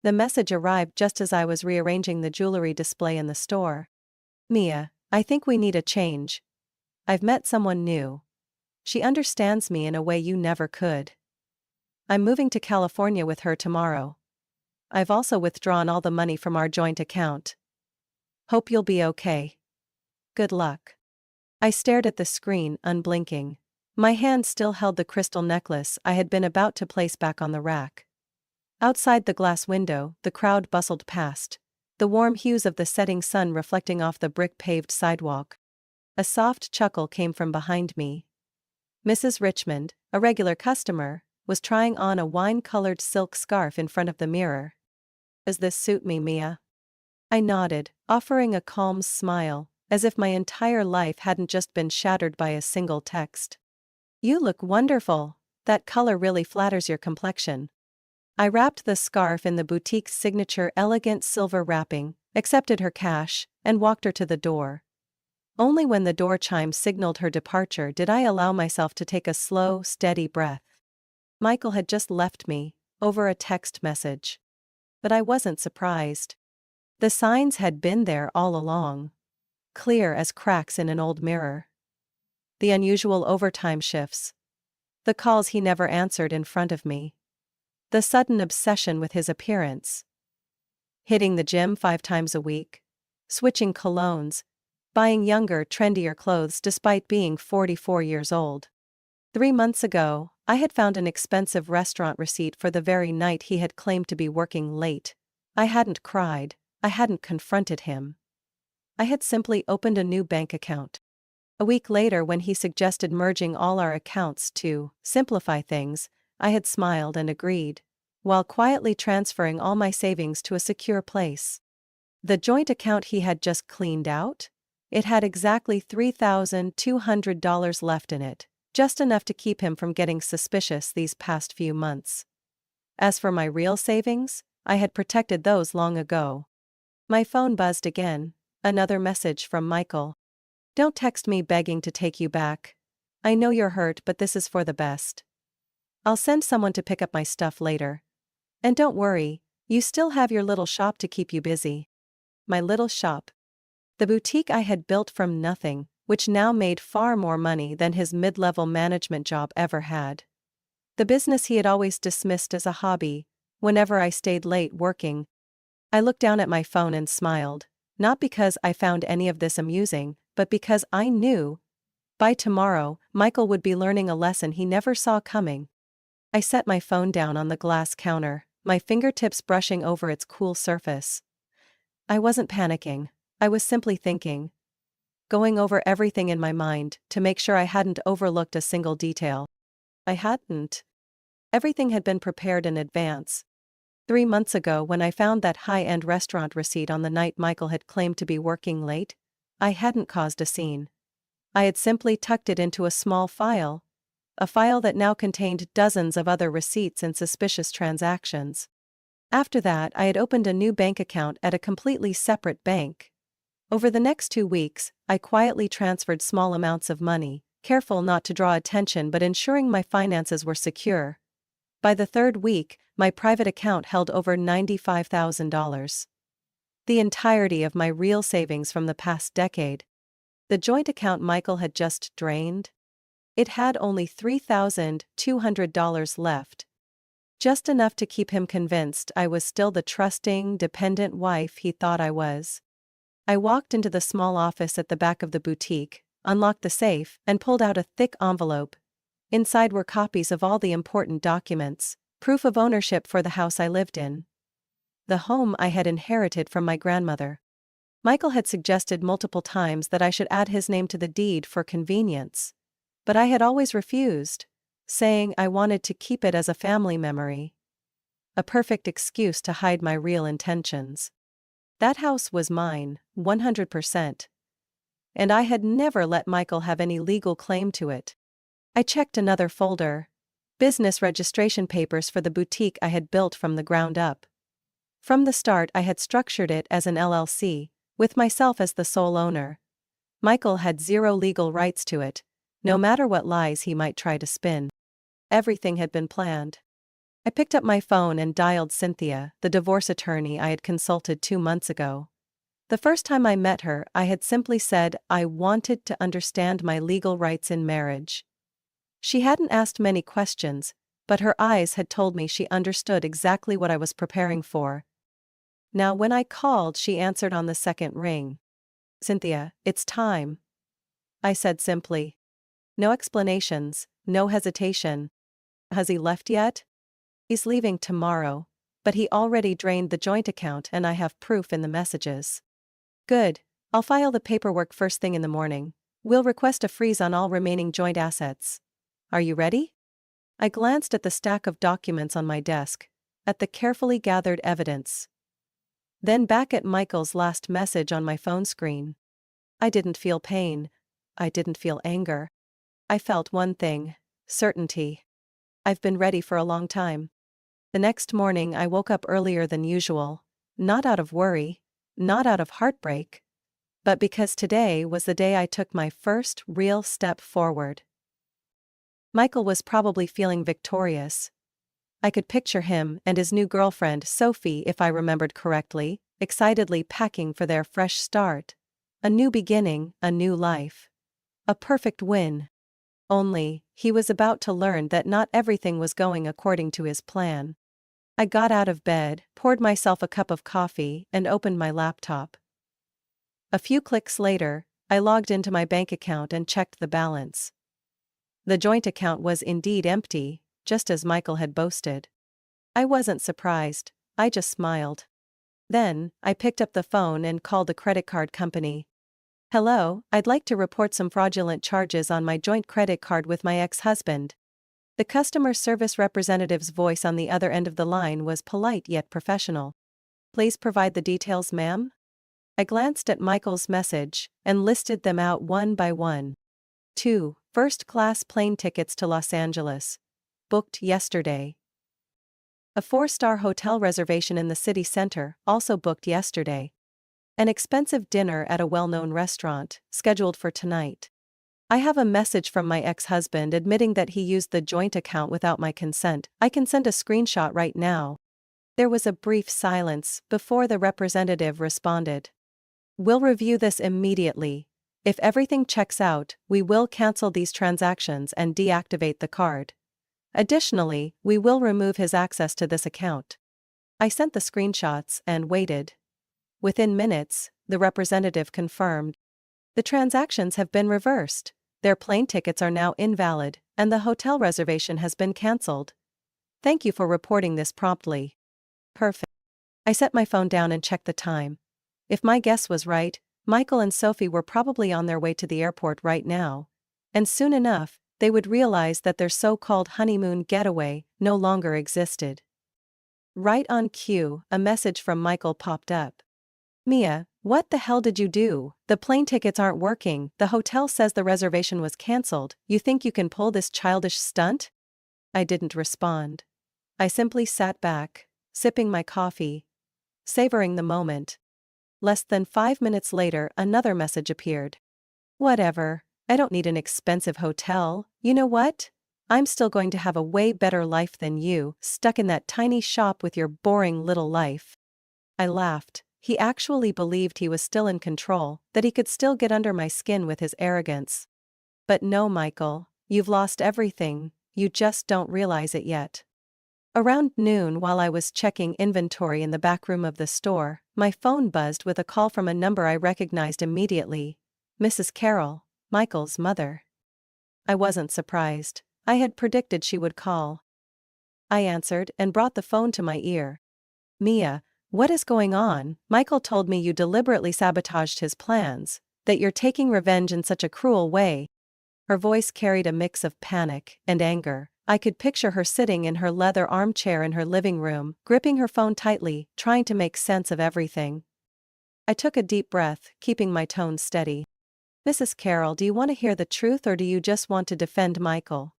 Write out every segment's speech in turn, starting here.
The message arrived just as I was rearranging the jewelry display in the store. Mia, I think we need a change. I've met someone new. She understands me in a way you never could. I'm moving to California with her tomorrow. I've also withdrawn all the money from our joint account. Hope you'll be okay. Good luck. I stared at the screen, unblinking. My hand still held the crystal necklace I had been about to place back on the rack. Outside the glass window, the crowd bustled past, the warm hues of the setting sun reflecting off the brick-paved sidewalk. A soft chuckle came from behind me. Mrs. Richmond, a regular customer, was trying on a wine-colored silk scarf in front of the mirror. Does this suit me, Mia? I nodded, offering a calm smile, as if my entire life hadn't just been shattered by a single text. You look wonderful. That color really flatters your complexion. I wrapped the scarf in the boutique's signature elegant silver wrapping, accepted her cash, and walked her to the door. Only when the door chime signaled her departure did I allow myself to take a slow, steady breath. Michael had just left me, over a text message. But I wasn't surprised. The signs had been there all along. Clear as cracks in an old mirror. The unusual overtime shifts. The calls he never answered in front of me. The sudden obsession with his appearance. Hitting the gym 5 times a week. Switching colognes. Buying younger, trendier clothes despite being 44 years old. 3 months ago, I had found an expensive restaurant receipt for the very night he had claimed to be working late. I hadn't cried. I hadn't confronted him. I had simply opened a new bank account. A week later, when he suggested merging all our accounts to simplify things, I had smiled and agreed, while quietly transferring all my savings to a secure place. The joint account he had just cleaned out? It had exactly $3,200 left in it, just enough to keep him from getting suspicious these past few months. As for my real savings, I had protected those long ago. My phone buzzed again, another message from Michael. Don't text me begging to take you back. I know you're hurt, but this is for the best. I'll send someone to pick up my stuff later. And don't worry, you still have your little shop to keep you busy. My little shop. The boutique I had built from nothing, which now made far more money than his mid-level management job ever had. The business he had always dismissed as a hobby, whenever I stayed late working. I looked down at my phone and smiled, not because I found any of this amusing, but because I knew, by tomorrow, Michael would be learning a lesson he never saw coming. I set my phone down on the glass counter, my fingertips brushing over its cool surface. I wasn't panicking, I was simply thinking. Going over everything in my mind, to make sure I hadn't overlooked a single detail. I hadn't. Everything had been prepared in advance. 3 months ago, when I found that high-end restaurant receipt on the night Michael had claimed to be working late, I hadn't caused a scene. I had simply tucked it into a small file. A file that now contained dozens of other receipts and suspicious transactions. After that, I had opened a new bank account at a completely separate bank. Over the next 2 weeks, I quietly transferred small amounts of money, careful not to draw attention but ensuring my finances were secure. By the 3rd week, my private account held over $95,000. The entirety of my real savings from the past decade. The joint account Michael had just drained? It had only $3,200 left. Just enough to keep him convinced I was still the trusting, dependent wife he thought I was. I walked into the small office at the back of the boutique, unlocked the safe, and pulled out a thick envelope. Inside were copies of all the important documents, proof of ownership for the house I lived in. The home I had inherited from my grandmother. Michael had suggested multiple times that I should add his name to the deed for convenience. But I had always refused, saying I wanted to keep it as a family memory. A perfect excuse to hide my real intentions. That house was mine, 100%. And I had never let Michael have any legal claim to it. I checked another folder. Business registration papers for the boutique I had built from the ground up. From the start, I had structured it as an LLC, with myself as the sole owner. Michael had zero legal rights to it, no matter what lies he might try to spin. Everything had been planned. I picked up my phone and dialed Cynthia, the divorce attorney I had consulted 2 months ago. The first time I met her, I had simply said I wanted to understand my legal rights in marriage. She hadn't asked many questions, but her eyes had told me she understood exactly what I was preparing for. Now, when I called, she answered on the second ring. "Cynthia, it's time," I said simply. No explanations, no hesitation. "Has he left yet?" "He's leaving tomorrow, but he already drained the joint account and I have proof in the messages." "Good. I'll file the paperwork first thing in the morning. We'll request a freeze on all remaining joint assets. Are you ready?" I glanced at the stack of documents on my desk, at the carefully gathered evidence. Then back at Michael's last message on my phone screen. I didn't feel pain. I didn't feel anger. I felt one thing: certainty. I've been ready for a long time. The next morning I woke up earlier than usual, not out of worry, not out of heartbreak, but because today was the day I took my first real step forward. Michael was probably feeling victorious. I could picture him and his new girlfriend, Sophie, if I remembered correctly, excitedly packing for their fresh start. A new beginning, a new life. A perfect win. Only, he was about to learn that not everything was going according to his plan. I got out of bed, poured myself a cup of coffee, and opened my laptop. A few clicks later, I logged into my bank account and checked the balance. The joint account was indeed empty, just as Michael had boasted. I wasn't surprised, I just smiled. Then, I picked up the phone and called the credit card company. "Hello, I'd like to report some fraudulent charges on my joint credit card with my ex-husband." The customer service representative's voice on the other end of the line was polite yet professional. "Please provide the details, ma'am." I glanced at Michael's message and listed them out one by one. 2 first-class plane tickets to Los Angeles. Booked yesterday. A 4-star hotel reservation in the city center, also booked yesterday. An expensive dinner at a well-known restaurant, scheduled for tonight. I have a message from my ex-husband admitting that he used the joint account without my consent. I can send a screenshot right now. There was a brief silence before the representative responded. "We'll review this immediately. If everything checks out, we will cancel these transactions and deactivate the card. Additionally, we will remove his access to this account." I sent the screenshots and waited. Within minutes, the representative confirmed. "The transactions have been reversed. Their plane tickets are now invalid, and the hotel reservation has been cancelled. Thank you for reporting this promptly." Perfect. I set my phone down and checked the time. If my guess was right, Michael and Sophie were probably on their way to the airport right now. And soon enough, they would realize that their so-called honeymoon getaway no longer existed. Right on cue, a message from Michael popped up. "Mia, what the hell did you do? The plane tickets aren't working, the hotel says the reservation was cancelled, you think you can pull this childish stunt?" I didn't respond. I simply sat back, sipping my coffee, savoring the moment. Less than 5 minutes later, another message appeared. "Whatever, I don't need an expensive hotel, you know what? I'm still going to have a way better life than you, stuck in that tiny shop with your boring little life." I laughed. He actually believed he was still in control, that he could still get under my skin with his arrogance. But no, Michael, you've lost everything, you just don't realize it yet. Around noon, while I was checking inventory in the back room of the store, my phone buzzed with a call from a number I recognized immediately. Mrs. Carroll, Michael's mother. I wasn't surprised. I had predicted she would call. I answered and brought the phone to my ear. "Mia, what is going on? Michael told me you deliberately sabotaged his plans, that you're taking revenge in such a cruel way." Her voice carried a mix of panic and anger. I could picture her sitting in her leather armchair in her living room, gripping her phone tightly, trying to make sense of everything. I took a deep breath, keeping my tone steady. "Mrs. Carroll, do you want to hear the truth or do you just want to defend Michael?"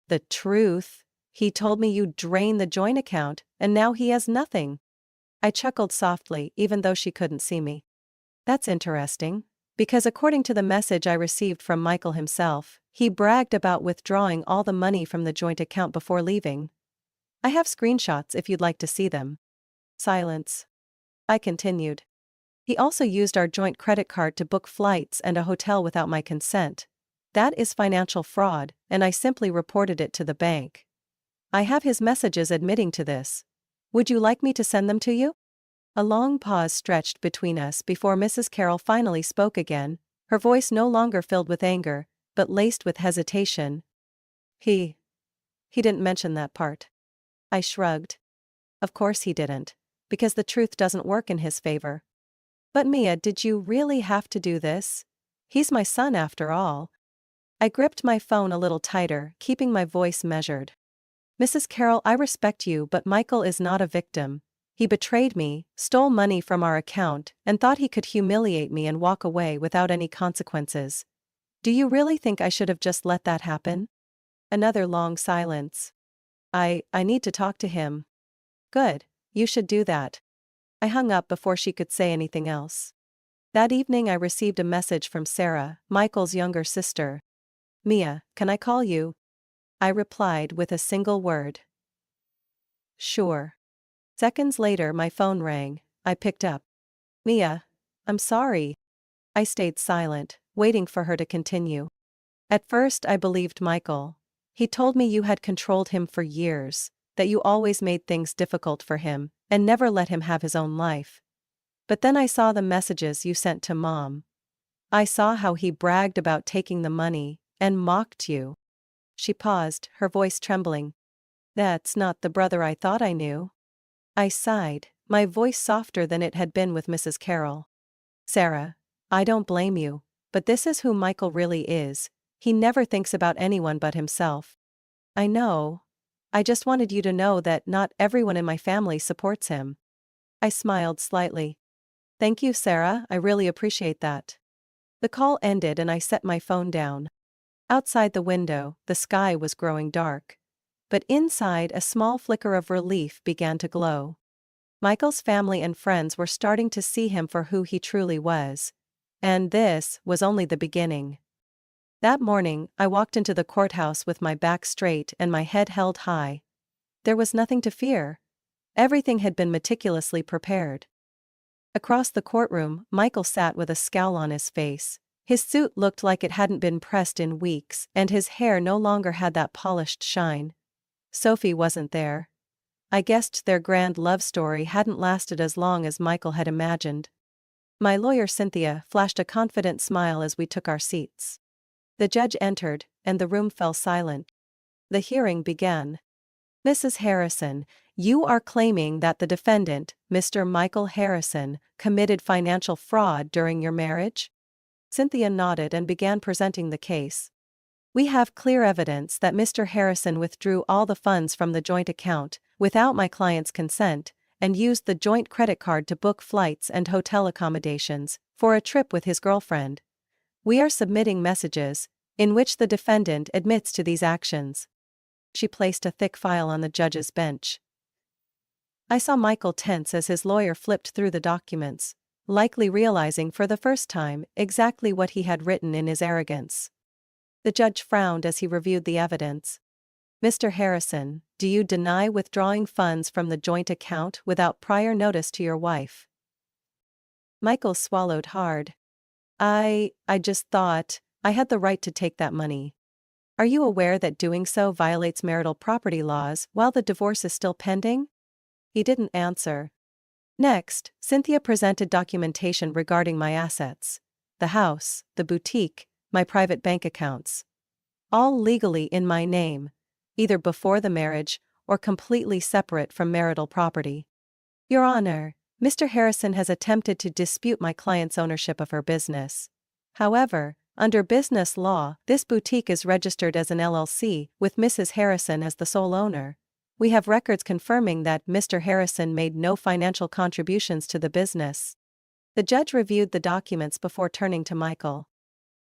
"The truth? He told me you drained the joint account, and now he has nothing." I chuckled softly, even though she couldn't see me. "That's interesting. Because according to the message I received from Michael himself, he bragged about withdrawing all the money from the joint account before leaving. I have screenshots if you'd like to see them. Silence. I continued. He also used our joint credit card to book flights and a hotel without my consent. That is financial fraud, and I simply reported it to the bank. I have his messages admitting to this. Would you like me to send them to you? A long pause stretched between us before Mrs. Carroll finally spoke again, her voice no longer filled with anger, but laced with hesitation. He didn't mention that part. I shrugged. Of course he didn't, because the truth doesn't work in his favor. But Mia, did you really have to do this? He's my son after all. I gripped my phone a little tighter, keeping my voice measured. Mrs. Carroll, I respect you, but Michael is not a victim. He betrayed me, stole money from our account, and thought he could humiliate me and walk away without any consequences. Do you really think I should have just let that happen? Another long silence. I need to talk to him. Good, you should do that. I hung up before she could say anything else. That evening I received a message from Sarah, Michael's younger sister. Mia, can I call you? I replied with a single word. Sure. Seconds later my phone rang. I picked up. Mia, I'm sorry. I stayed silent, waiting for her to continue. At first I believed Michael. He told me you had controlled him for years, that you always made things difficult for him, and never let him have his own life. But then I saw the messages you sent to Mom. I saw how he bragged about taking the money, and mocked you. She paused, her voice trembling. That's not the brother I thought I knew. I sighed, my voice softer than it had been with Mrs. Carroll. Sarah, I don't blame you, but this is who Michael really is. He never thinks about anyone but himself. I know. I just wanted you to know that not everyone in my family supports him. I smiled slightly. Thank you, Sarah, I really appreciate that. The call ended and I set my phone down. Outside the window, the sky was growing dark. But inside, a small flicker of relief began to glow. Michael's family and friends were starting to see him for who he truly was. And this was only the beginning. That morning, I walked into the courthouse with my back straight and my head held high. There was nothing to fear. Everything had been meticulously prepared. Across the courtroom, Michael sat with a scowl on his face. His suit looked like it hadn't been pressed in weeks, and his hair no longer had that polished shine. Sophie wasn't there. I guessed their grand love story hadn't lasted as long as Michael had imagined. My lawyer Cynthia flashed a confident smile as we took our seats. The judge entered, and the room fell silent. The hearing began. Mrs. Harrison, you are claiming that the defendant, Mr. Michael Harrison, committed financial fraud during your marriage? Cynthia nodded and began presenting the case. We have clear evidence that Mr. Harrison withdrew all the funds from the joint account, without my client's consent, and used the joint credit card to book flights and hotel accommodations for a trip with his girlfriend. We are submitting messages, in which the defendant admits to these actions. She placed a thick file on the judge's bench. I saw Michael tense as his lawyer flipped through the documents, likely realizing for the first time exactly what he had written in his arrogance. The judge frowned as he reviewed the evidence. Mr. Harrison, do you deny withdrawing funds from the joint account without prior notice to your wife? Michael swallowed hard. I just thought I had the right to take that money. Are you aware that doing so violates marital property laws while the divorce is still pending? He didn't answer. Next, Cynthia presented documentation regarding my assets. The house, the boutique, my private bank accounts. All legally in my name, either before the marriage or completely separate from marital property. Your Honor, Mr. Harrison has attempted to dispute my client's ownership of her business. However, under business law, this boutique is registered as an LLC, with Mrs. Harrison as the sole owner. We have records confirming that Mr. Harrison made no financial contributions to the business. The judge reviewed the documents before turning to Michael.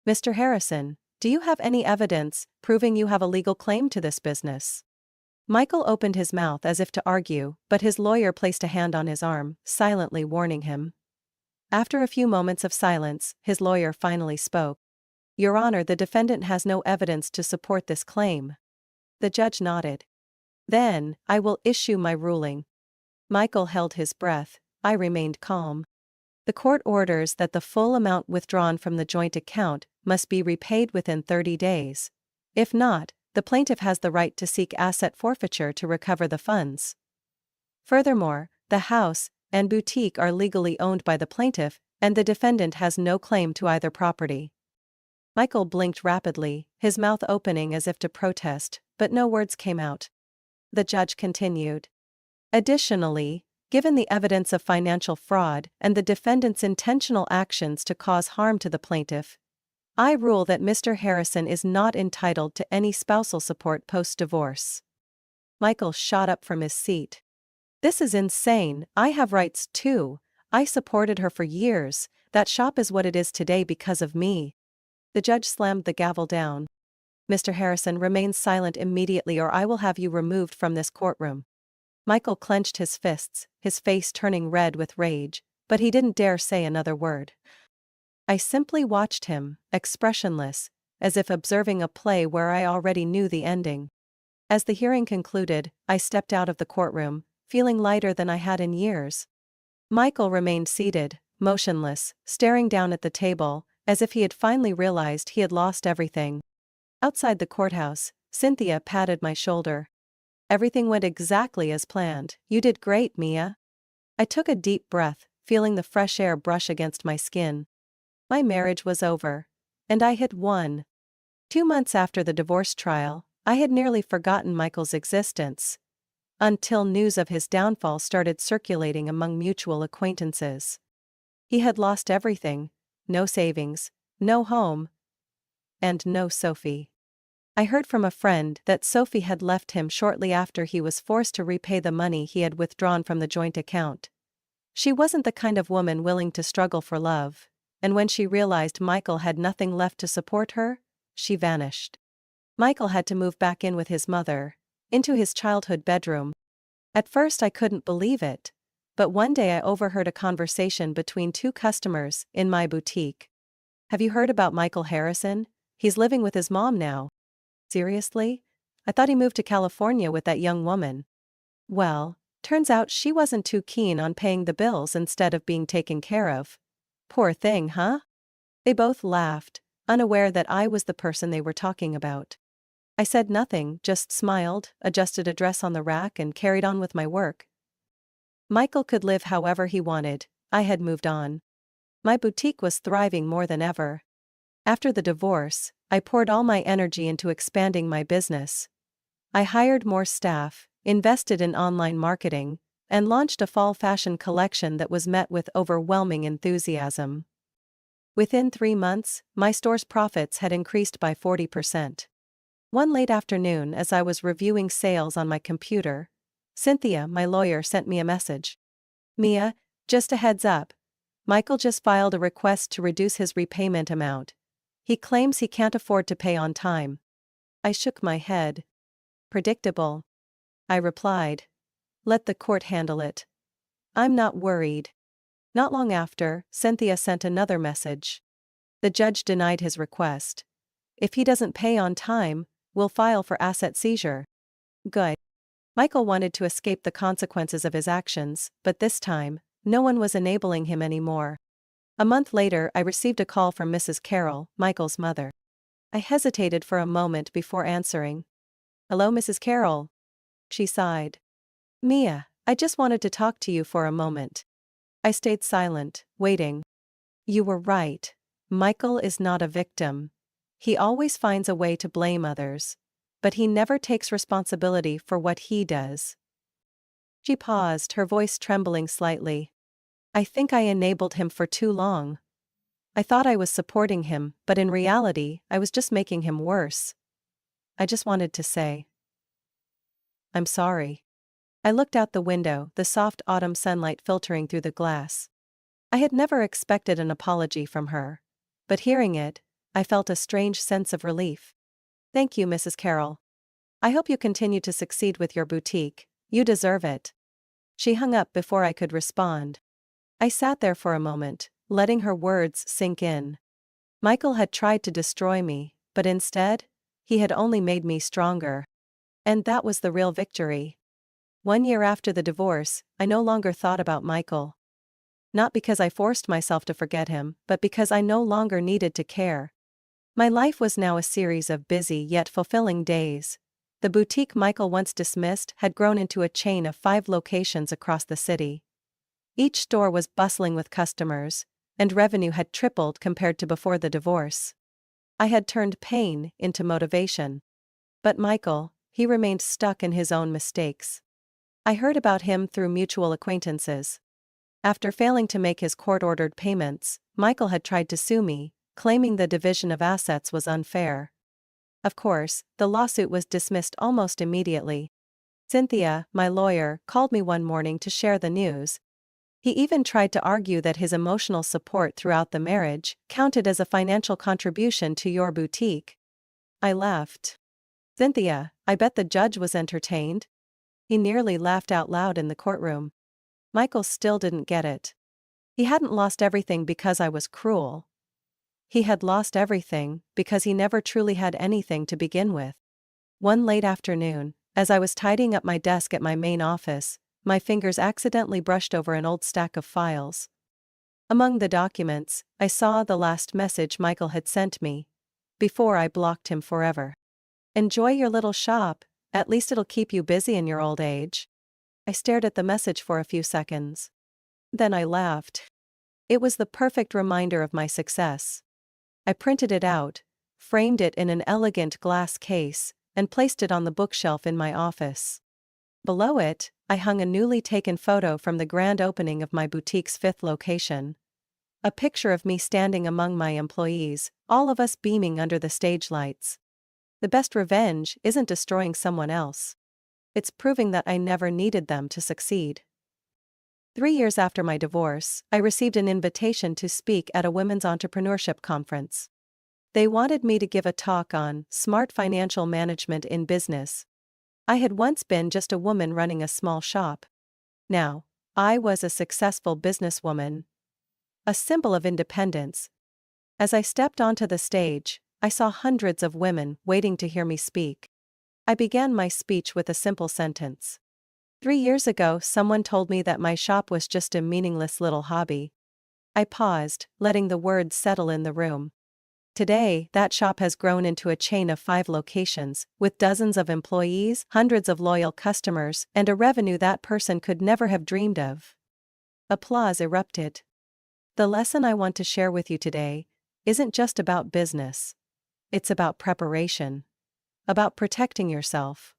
Mr. Harrison, do you have any evidence proving you have a legal claim to this business? Michael opened his mouth as if to argue, but his lawyer placed a hand on his arm, silently warning him. After a few moments of silence, his lawyer finally spoke. Your Honor, the defendant has no evidence to support this claim. The judge nodded. Then, I will issue my ruling. Michael held his breath. I remained calm. The court orders that the full amount withdrawn from the joint account must be repaid within 30 days. If not, the plaintiff has the right to seek asset forfeiture to recover the funds. Furthermore, the house and boutique are legally owned by the plaintiff, and the defendant has no claim to either property. Michael blinked rapidly, his mouth opening as if to protest, but no words came out. The judge continued. Additionally, given the evidence of financial fraud and the defendant's intentional actions to cause harm to the plaintiff, I rule that Mr. Harrison is not entitled to any spousal support post-divorce. Michael shot up from his seat. This is insane. I have rights too. I supported her for years. That shop is what it is today because of me. The judge slammed the gavel down. Mr. Harrison, remain silent immediately or I will have you removed from this courtroom. Michael clenched his fists, his face turning red with rage, but he didn't dare say another word. I simply watched him, expressionless, as if observing a play where I already knew the ending. As the hearing concluded, I stepped out of the courtroom, feeling lighter than I had in years. Michael remained seated, motionless, staring down at the table, as if he had finally realized he had lost everything. Outside the courthouse, Cynthia patted my shoulder. Everything went exactly as planned. You did great, Mia. I took a deep breath, feeling the fresh air brush against my skin. My marriage was over. And I had won. 2 months after the divorce trial, I had nearly forgotten Michael's existence. Until news of his downfall started circulating among mutual acquaintances. He had lost everything. No savings, no home, and no Sophie. I heard from a friend that Sophie had left him shortly after he was forced to repay the money he had withdrawn from the joint account. She wasn't the kind of woman willing to struggle for love, and when she realized Michael had nothing left to support her, she vanished. Michael had to move back in with his mother, into his childhood bedroom. At first I couldn't believe it, but one day I overheard a conversation between 2 customers in my boutique. Have you heard about Michael Harrison? He's living with his mom now. Seriously? I thought he moved to California with that young woman. Well, turns out she wasn't too keen on paying the bills instead of being taken care of. Poor thing, huh? They both laughed, unaware that I was the person they were talking about. I said nothing, just smiled, adjusted a dress on the rack and carried on with my work. Michael could live however he wanted. I had moved on. My boutique was thriving more than ever. After the divorce, I poured all my energy into expanding my business. I hired more staff, invested in online marketing, and launched a fall fashion collection that was met with overwhelming enthusiasm. Within 3 months, my store's profits had increased by 40%. One late afternoon, as I was reviewing sales on my computer, Cynthia, my lawyer, sent me a message. Mia, just a heads up. Michael just filed a request to reduce his repayment amount. He claims he can't afford to pay on time. I shook my head. Predictable. I replied. Let the court handle it. I'm not worried. Not long after, Cynthia sent another message. The judge denied his request. If he doesn't pay on time, we'll file for asset seizure. Good. Michael wanted to escape the consequences of his actions, but this time, no one was enabling him anymore. A month later, I received a call from Mrs. Carroll, Michael's mother. I hesitated for a moment before answering. Hello, Mrs. Carroll. She sighed. Mia, I just wanted to talk to you for a moment. I stayed silent, waiting. You were right. Michael is not a victim. He always finds a way to blame others. But he never takes responsibility for what he does. She paused, her voice trembling slightly. I think I enabled him for too long. I thought I was supporting him, but in reality, I was just making him worse. I just wanted to say, I'm sorry. I looked out the window, the soft autumn sunlight filtering through the glass. I had never expected an apology from her. But hearing it, I felt a strange sense of relief. Thank you, Mrs. Carroll. I hope you continue to succeed with your boutique. You deserve it. She hung up before I could respond. I sat there for a moment, letting her words sink in. Michael had tried to destroy me, but instead, he had only made me stronger. And that was the real victory. 1 year after the divorce, I no longer thought about Michael. Not because I forced myself to forget him, but because I no longer needed to care. My life was now a series of busy yet fulfilling days. The boutique Michael once dismissed had grown into a chain of 5 locations across the city. Each store was bustling with customers, and revenue had tripled compared to before the divorce. I had turned pain into motivation. But Michael, he remained stuck in his own mistakes. I heard about him through mutual acquaintances. After failing to make his court-ordered payments, Michael had tried to sue me, claiming the division of assets was unfair. Of course, the lawsuit was dismissed almost immediately. Cynthia, my lawyer, called me one morning to share the news. He even tried to argue that his emotional support throughout the marriage counted as a financial contribution to your boutique. I laughed. Cynthia, I bet the judge was entertained. He nearly laughed out loud in the courtroom. Michael still didn't get it. He hadn't lost everything because I was cruel. He had lost everything because he never truly had anything to begin with. One late afternoon, as I was tidying up my desk at my main office, my fingers accidentally brushed over an old stack of files. Among the documents, I saw the last message Michael had sent me, before I blocked him forever. Enjoy your little shop, at least it'll keep you busy in your old age. I stared at the message for a few seconds. Then I laughed. It was the perfect reminder of my success. I printed it out, framed it in an elegant glass case, and placed it on the bookshelf in my office. Below it, I hung a newly taken photo from the grand opening of my boutique's 5th location. A picture of me standing among my employees, all of us beaming under the stage lights. The best revenge isn't destroying someone else. It's proving that I never needed them to succeed. 3 years after my divorce, I received an invitation to speak at a women's entrepreneurship conference. They wanted me to give a talk on smart financial management in business. I had once been just a woman running a small shop. Now, I was a successful businesswoman. A symbol of independence. As I stepped onto the stage, I saw hundreds of women waiting to hear me speak. I began my speech with a simple sentence. 3 years ago, someone told me that my shop was just a meaningless little hobby. I paused, letting the words settle in the room. Today, that shop has grown into a chain of 5 locations, with dozens of employees, hundreds of loyal customers, and a revenue that person could never have dreamed of. Applause erupted. The lesson I want to share with you today isn't just about business. It's about preparation. About protecting yourself.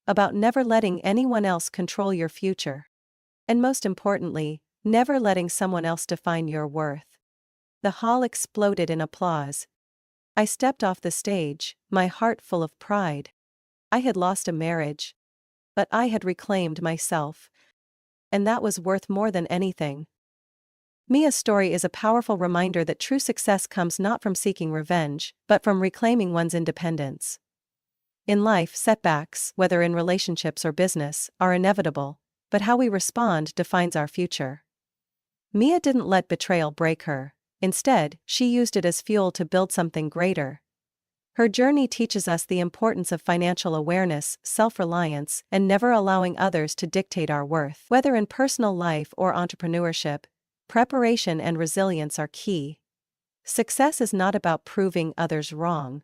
About never letting anyone else control your future. And most importantly, never letting someone else define your worth. The hall exploded in applause. I stepped off the stage, my heart full of pride. I had lost a marriage. But I had reclaimed myself. And that was worth more than anything. Mia's story is a powerful reminder that true success comes not from seeking revenge, but from reclaiming one's independence. In life, setbacks, whether in relationships or business, are inevitable, but how we respond defines our future. Mia didn't let betrayal break her. Instead, she used it as fuel to build something greater. Her journey teaches us the importance of financial awareness, self-reliance, and never allowing others to dictate our worth. Whether in personal life or entrepreneurship, preparation and resilience are key. Success is not about proving others wrong.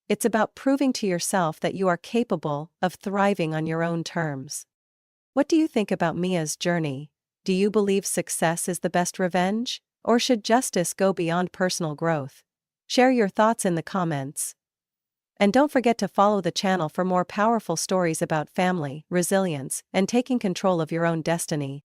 It's about proving to yourself that you are capable of thriving on your own terms. What do you think about Mia's journey? Do you believe success is the best revenge? Or should justice go beyond personal growth? Share your thoughts in the comments. And don't forget to follow the channel for more powerful stories about family, resilience, and taking control of your own destiny.